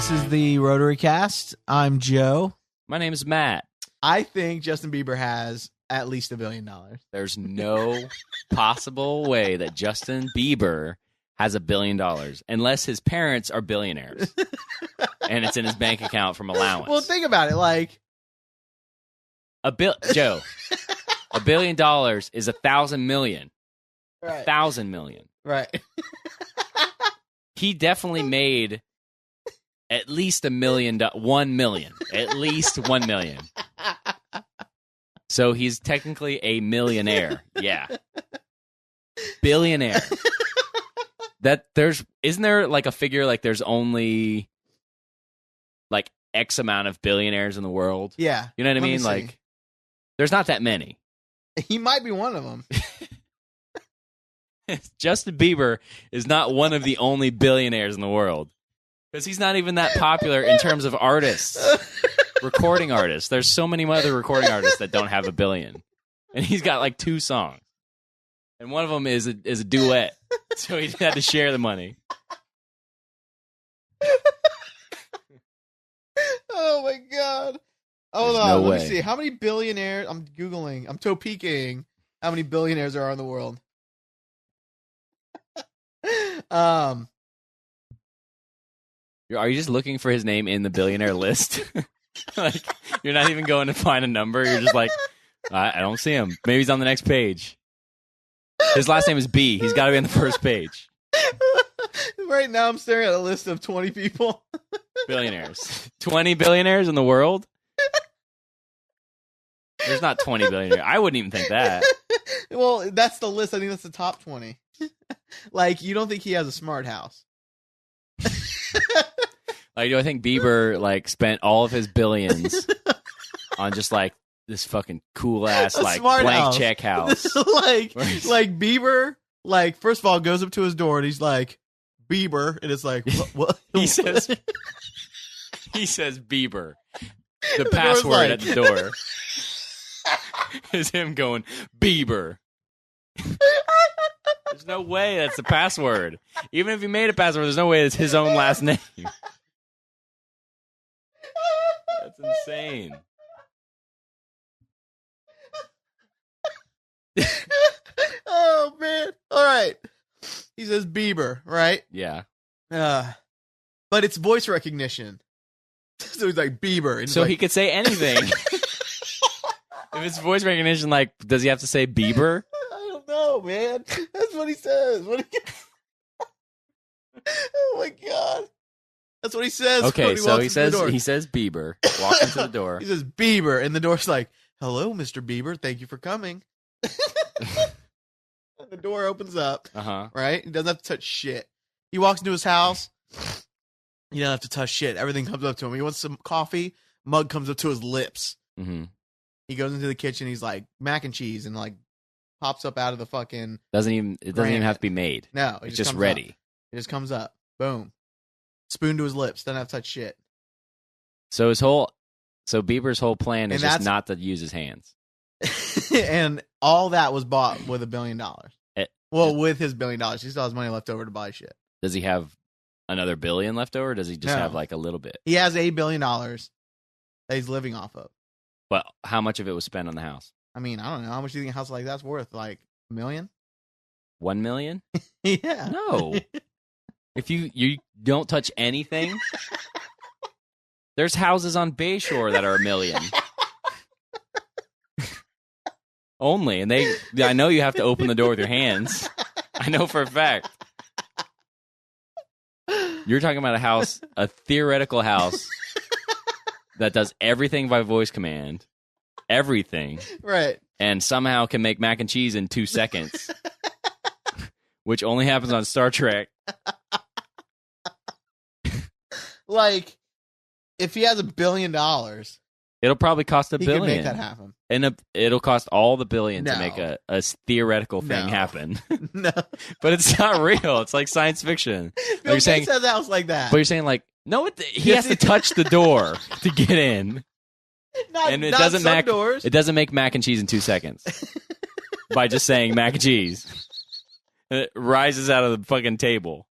This is the RotaryCast. I'm Joe. My name is Matt. I think Justin Bieber has at least $1 billion. There's no possible way that Justin Bieber has $1 billion unless his parents are billionaires and it's in his bank account from allowance. Well, think about it. Like, Joe, $1 billion is 1,000 million. right. 1,000 million. Right. He definitely made at least $1 million. 1 million. At least 1 million. So he's technically a millionaire. Yeah. Billionaire. Isn't there like a figure like there's only like X amount of billionaires in the world? Yeah. You know what I mean? See. Like there's not that many. He might be one of them. Justin Bieber is not one of the only billionaires in the world. Because he's not even that popular in terms of artists. Recording artists. There's so many other recording artists that don't have $1 billion. And he's got like 2 songs. And one of them is a duet. So he had to share the money. Oh my God. Hold There's on. no Let way. me see. How many billionaires? I'm Googling. I'm topeaking how many billionaires there are in the world. Are you just looking for his name in the billionaire list? Like, you're not even going to find a number. You're just like, I don't see him. Maybe he's on the next page. His last name is B. He's got to be on the first page. Right now, I'm staring at a list of 20 people. Billionaires. 20 billionaires in the world? There's not 20 billionaires. I wouldn't even think that. Well, that's the list. I think that's the top 20. Like, you don't think he has a smart house. Like, do I think Bieber like spent all of his billions on just like this fucking cool ass A like smart blank house. check house? like Where he's- Bieber, like, first of all, goes up to his door and he's like, Bieber, and it's like, what? He says Bieber. The door's password like- at the door is him going Bieber. There's no way that's the password. Even if he made a password, there's no way it's his own last name. That's insane. Oh, man. All right. He says Bieber, right? Yeah. But it's voice recognition. So he's like, Bieber. And he's So like, he could say anything. If it's voice recognition, like, does he have to say Bieber? I don't know, man. That's what he says. Oh my God. That's what he says. Okay, when so walks into the door. he says Bieber. Walks into the door. He says Bieber, and the door's like, "Hello, Mr. Bieber. Thank you for coming." And the door opens up. Uh-huh. Right? He doesn't have to touch shit. He walks into his house. You don't have to touch shit. Everything comes up to him. He wants some coffee. Mug comes up to his lips. Mm-hmm. He goes into the kitchen. He's like, mac and cheese, and like pops up out of the fucking. It doesn't even have to be made. No, It's just comes ready. up. It just comes up. Boom. Spoon to his lips. Doesn't have to touch shit. So Bieber's whole plan is And just not to use his hands. And all that was bought with $1 billion. Well, With his $1 billion. He still has money left over to buy shit. does he have another billion left over? Or does he just No. have like a little bit? He has $1 billion that he's living off of. But how much of it was spent on the house? I mean, I don't know. How much do you think a house like that's worth? Like $1 million? 1 million? Yeah. No. If you don't touch anything, there's houses on Bayshore that are $1 million. Only, and I know you have to open the door with your hands. I know for a fact. You're talking about a theoretical house that does everything by voice command, everything, Right. and somehow can make mac and cheese in 2 seconds, which only happens on Star Trek. Like, if he has $1 billion, It'll probably cost $1 he billion. can make that happen. And it'll cost all the billion to No. make a theoretical thing No. happen. No. But it's not real. It's like science fiction. Bill you're saying- Gates has a house like that. But you're saying like, no, he Yes, has to touch the door to get in. not, And it not doesn't some doors. It doesn't make mac and cheese in 2 seconds by just saying mac and cheese. And it rises out of the fucking table.